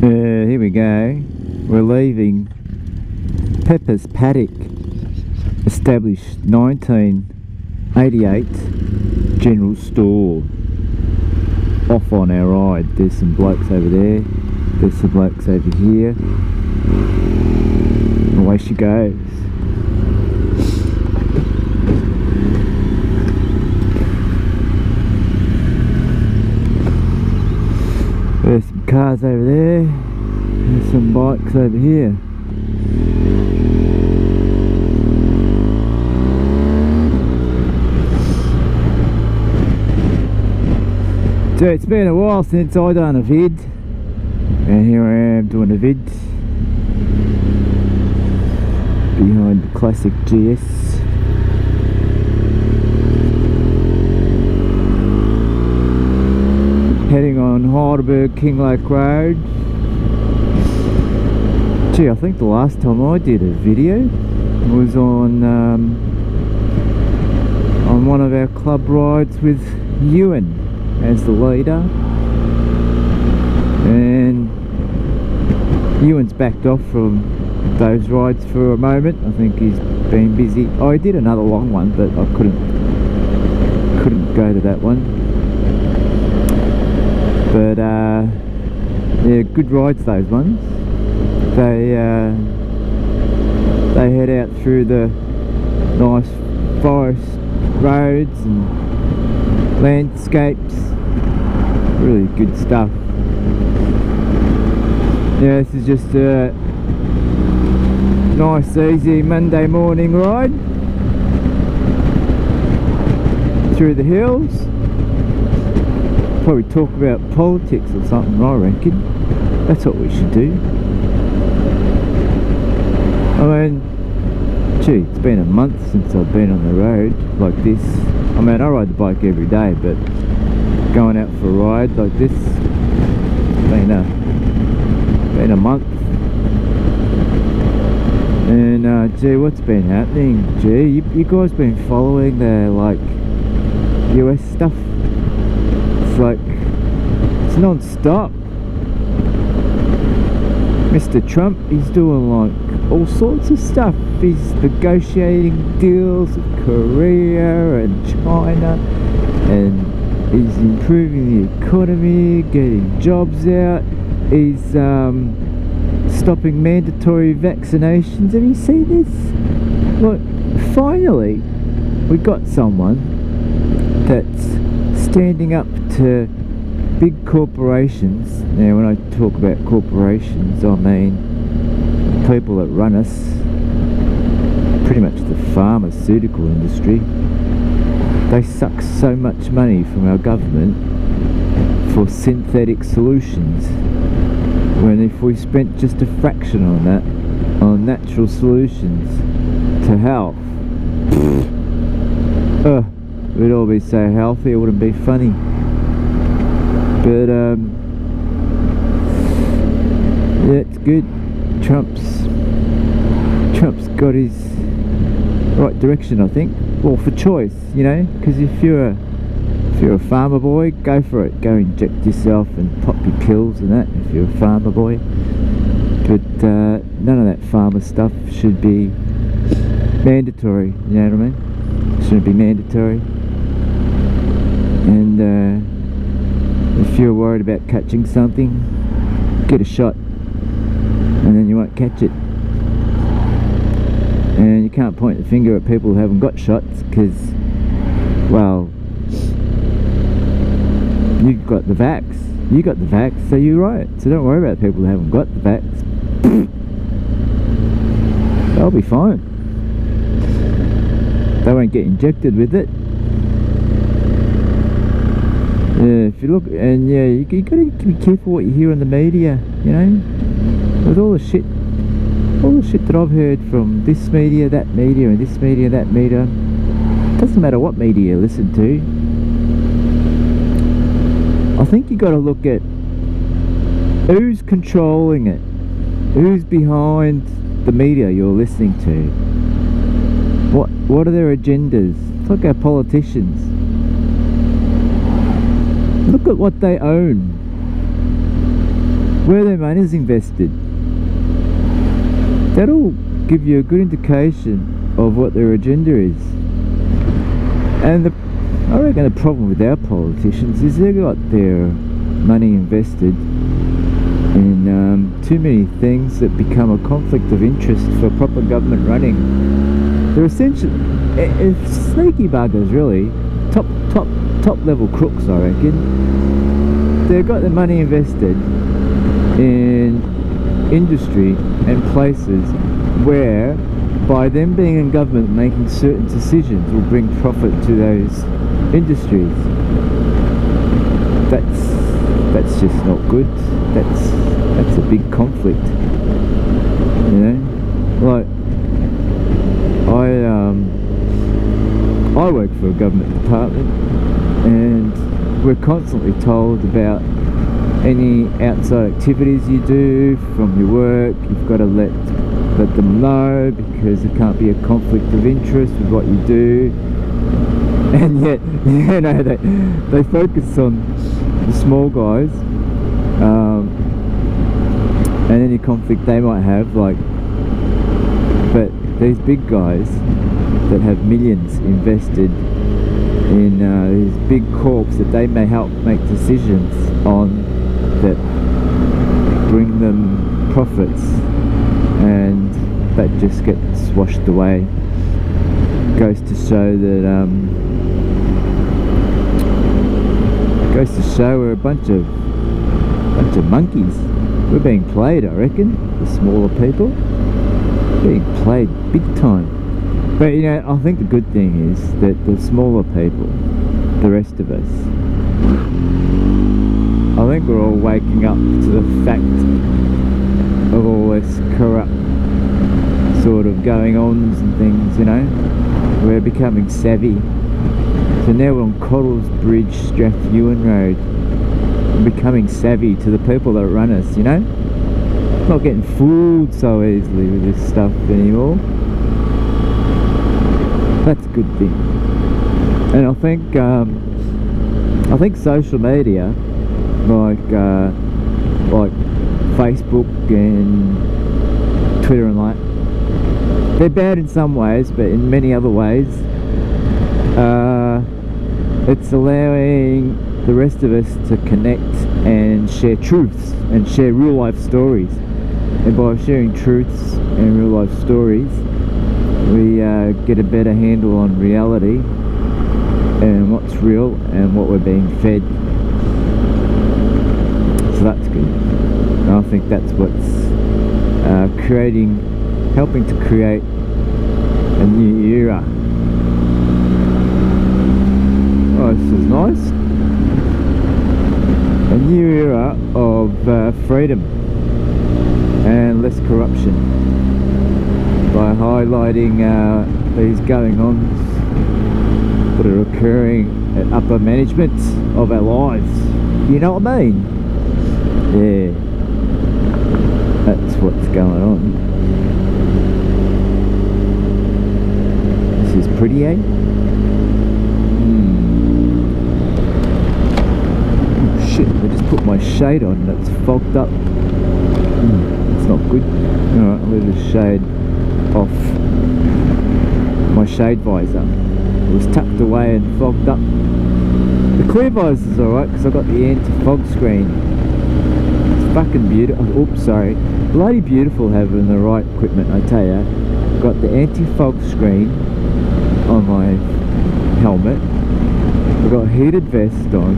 Here we go. We're leaving Pepper's Paddock, established 1988 general store. Off on our ride. There's some blokes over there, there's some blokes over here. Away she goes. There's some cars over there, there's some bikes over here. So it's been a while since I done a vid, and here I am doing a vid behind the classic GS. Heading on Heidelberg King Lake Road. Gee, I think the last time I did a video was on one of our club rides with Ewan as the leader, and Ewan's backed off from those rides for a moment. I think he's been busy. Oh, he did another long one, but I couldn't go to that one. But yeah, good rides, those ones. They head out through the nice forest roads and landscapes. Really good stuff. Yeah, this is just a nice easy Monday morning ride through the hills. Probably talk about politics or something, I reckon. That's what we should do. I mean, gee, it's been a month since I've been on the road like this. I mean, I ride the bike every day, but going out for a ride like this, been a month. And gee, what's been happening? Gee, you guys been following the like US stuff? It's like, it's non-stop. Mr. Trump, he's doing like all sorts of stuff. He's negotiating deals with Korea and China, and he's improving the economy, getting jobs out. He's stopping mandatory vaccinations. Have you seen this? Look, finally we got someone that's standing up to big corporations. Now when I talk about corporations, I mean people that run us, pretty much the pharmaceutical industry. They suck so much money from our government for synthetic solutions, when if we spent just a fraction on that, on natural solutions to health, we'd all be so healthy it wouldn't be funny. But yeah, it's good. Trump's got his right direction, I think. Well, for choice, you know, because if you're a farmer boy, go for it. Go inject yourself and pop your pills and that if you're a farmer boy. But none of that farmer stuff should be mandatory, you know what I mean? Shouldn't be mandatory. And if you're worried about catching something, get a shot and then you won't catch it. And you can't point the finger at people who haven't got shots, because, well, you got the vax. You got the vax, so you're right. So don't worry about people who haven't got the vax. They'll be fine. They won't get injected with it. Yeah, if you look, and yeah, you gotta be careful what you hear in the media, you know, with all the shit that I've heard from this media, that media, and this media, that media. Doesn't matter what media you listen to. I think you gotta look at who's controlling it, who's behind the media you're listening to. What are their agendas? It's like our politicians. Look at what they own. where their money's invested. That'll give you a good indication of what their agenda is. And I reckon the problem with our politicians is they've got their money invested in too many things that become a conflict of interest for proper government running. They're essentially sneaky buggers, really. Top level crooks, I reckon. They've got their money invested in industry and places where, by them being in government, making certain decisions will bring profit to those industries. That's just not good. That's a big conflict. You know, like I work for a government department, and we're constantly told about any outside activities you do from your work. You've got to let them know, because there can't be a conflict of interest with what you do. And yet, you know, they focus on the small guys, and any conflict they might have, like, but these big guys that have millions invested in these big corps that they may help make decisions on, that bring them profits, and that just gets washed away. Goes to show that we're a bunch of monkeys. We're being played, I reckon. The smaller people being played big time. But you know, I think the good thing is that the smaller people, the rest of us, I think we're all waking up to the fact of all this corrupt sort of going ons and things, you know. We're becoming savvy. So now we're on Cottles Bridge, Strathewen Road. We're becoming savvy to the people that run us, you know. Not getting fooled so easily with this stuff anymore. That's a good thing. And I think social media, like Facebook and Twitter and like, they're bad in some ways, but in many other ways, it's allowing the rest of us to connect and share truths and share real life stories. And by sharing truths and real life stories, we get a better handle on reality and what's real and what we're being fed. So that's good. And I think that's what's helping to create a new era. Oh, this is nice. A new era of freedom and less corruption, by highlighting these going-ons that are occurring at upper management of our lives. You know what I mean? Yeah, that's what's going on. This is pretty, eh? Oh shit, I just put my shade on and it's fogged up. It's not good. Alright, I'll leave the shade off. My shade visor, it was tucked away and fogged up. The clear visor is alright because I've got the anti-fog screen. It's fucking beautiful. Oops, sorry. Bloody beautiful having the right equipment, I tell ya. Got the anti-fog screen on my helmet. I've got a heated vest on.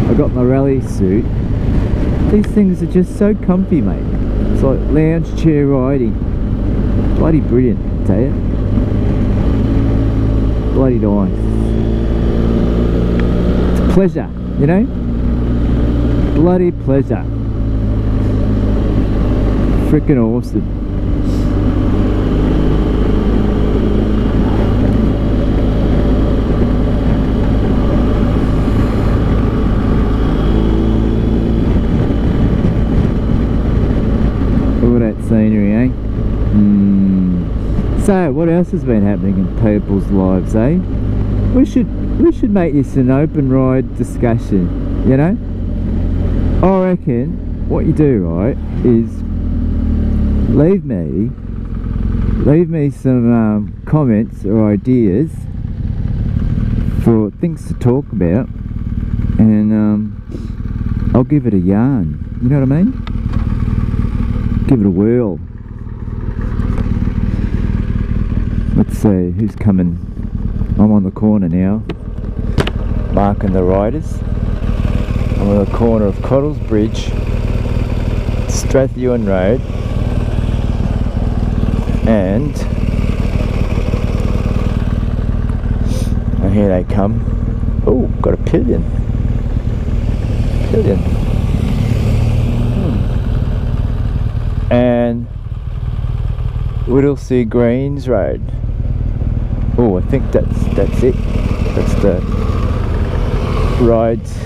I've got my rally suit. These things are just so comfy, mate. It's like lounge chair riding. Bloody brilliant, I tell ya. Bloody nice. It's a pleasure, you know? Bloody pleasure. Freaking awesome. All that scenery, eh? So, what else has been happening in people's lives, eh? We should make this an open ride discussion, you know? I reckon what you do, right, is leave me some comments or ideas for things to talk about, and I'll give it a yarn. You know what I mean? Give it a whirl. Let's see who's coming. I'm on the corner now, marking the riders. I'm on the corner of Cottles Bridge, Strathewen Road, and here they come. Oh, got a pillion. And Whittlesea Greens Road. Oh, I think that's it. That's the rides.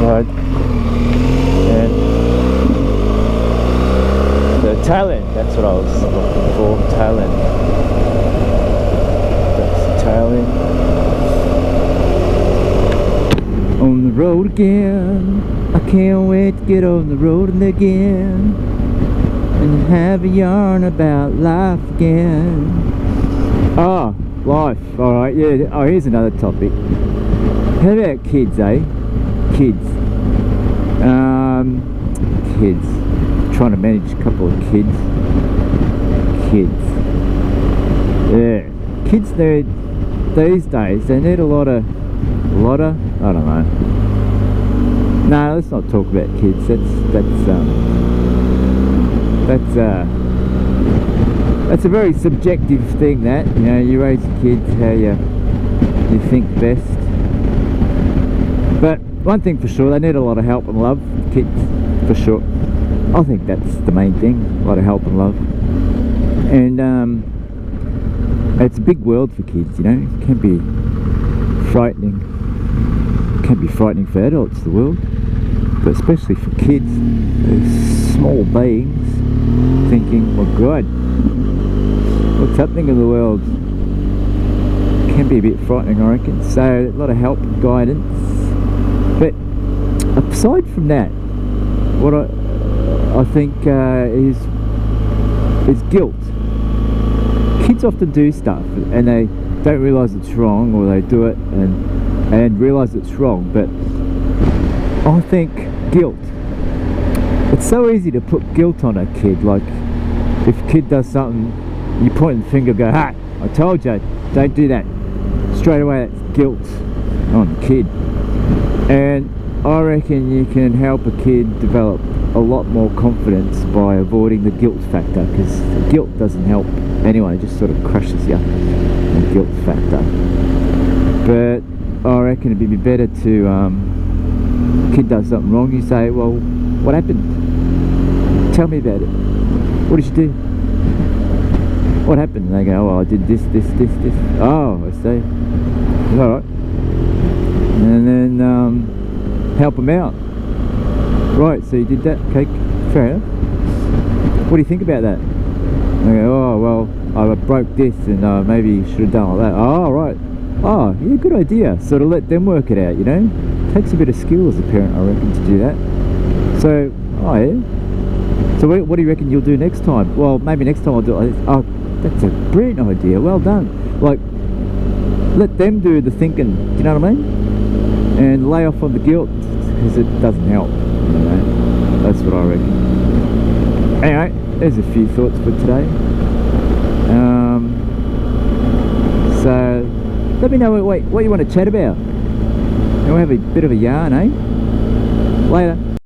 Right. And the tail end, that's what I was looking for. Tail end. That's the tail end. On the road again. I can't wait to get on the road again and have a yarn about life again. Oh, life. Alright, yeah. Oh, here's another topic. How about kids, eh? Kids. Kids. Trying to manage a couple of kids. Yeah. Kids need, these days, they need a lot of, I don't know. No, let's not talk about kids. That's a very subjective thing. That, you know, you raise your kids how you think best. But one thing for sure, they need a lot of help and love. Kids, for sure. I think that's the main thing. A lot of help and love. And it's a big world for kids. You know, it can be frightening. Can be frightening for adults, the world, but especially for kids, these small beings thinking, "Oh God, what's happening in the world?" Can be a bit frightening, I reckon. So a lot of help and guidance. But aside from that, what I think is guilt. Kids often do stuff and they don't realise it's wrong, or they do it and realise it's wrong. But I think guilt, it's so easy to put guilt on a kid. Like if a kid does something, you point the finger, go, "Ha, I told you, don't do that." Straight away that's guilt on the kid. And I reckon you can help a kid develop a lot more confidence by avoiding the guilt factor, because guilt doesn't help anyone, it just sort of crushes you, the guilt factor. But I reckon it'd be better to, kid does something wrong, you say, "Well, what happened? Tell me about it. What did you do? What happened?" And they go, "Oh, well, I did this. Oh, I see. Alright." And then help them out. "Right, so you did that? Okay, fair enough. What do you think about that?" And they go, "Oh, well, I broke this and maybe you should have done like that." "Oh, right. Oh, yeah, good idea." Sort of let them work it out, you know. Takes a bit of skill as a parent, I reckon, to do that. So, oh yeah. So what do you reckon you'll do next time? "Well, maybe next time I'll do it like this." "Oh, that's a brilliant idea. Well done." Like, let them do the thinking. Do you know what I mean? And lay off on the guilt, because it doesn't help. You know? That's what I reckon. Anyway, there's a few thoughts for today. So let me know what you want to chat about, and we'll have a bit of a yarn, eh? Later.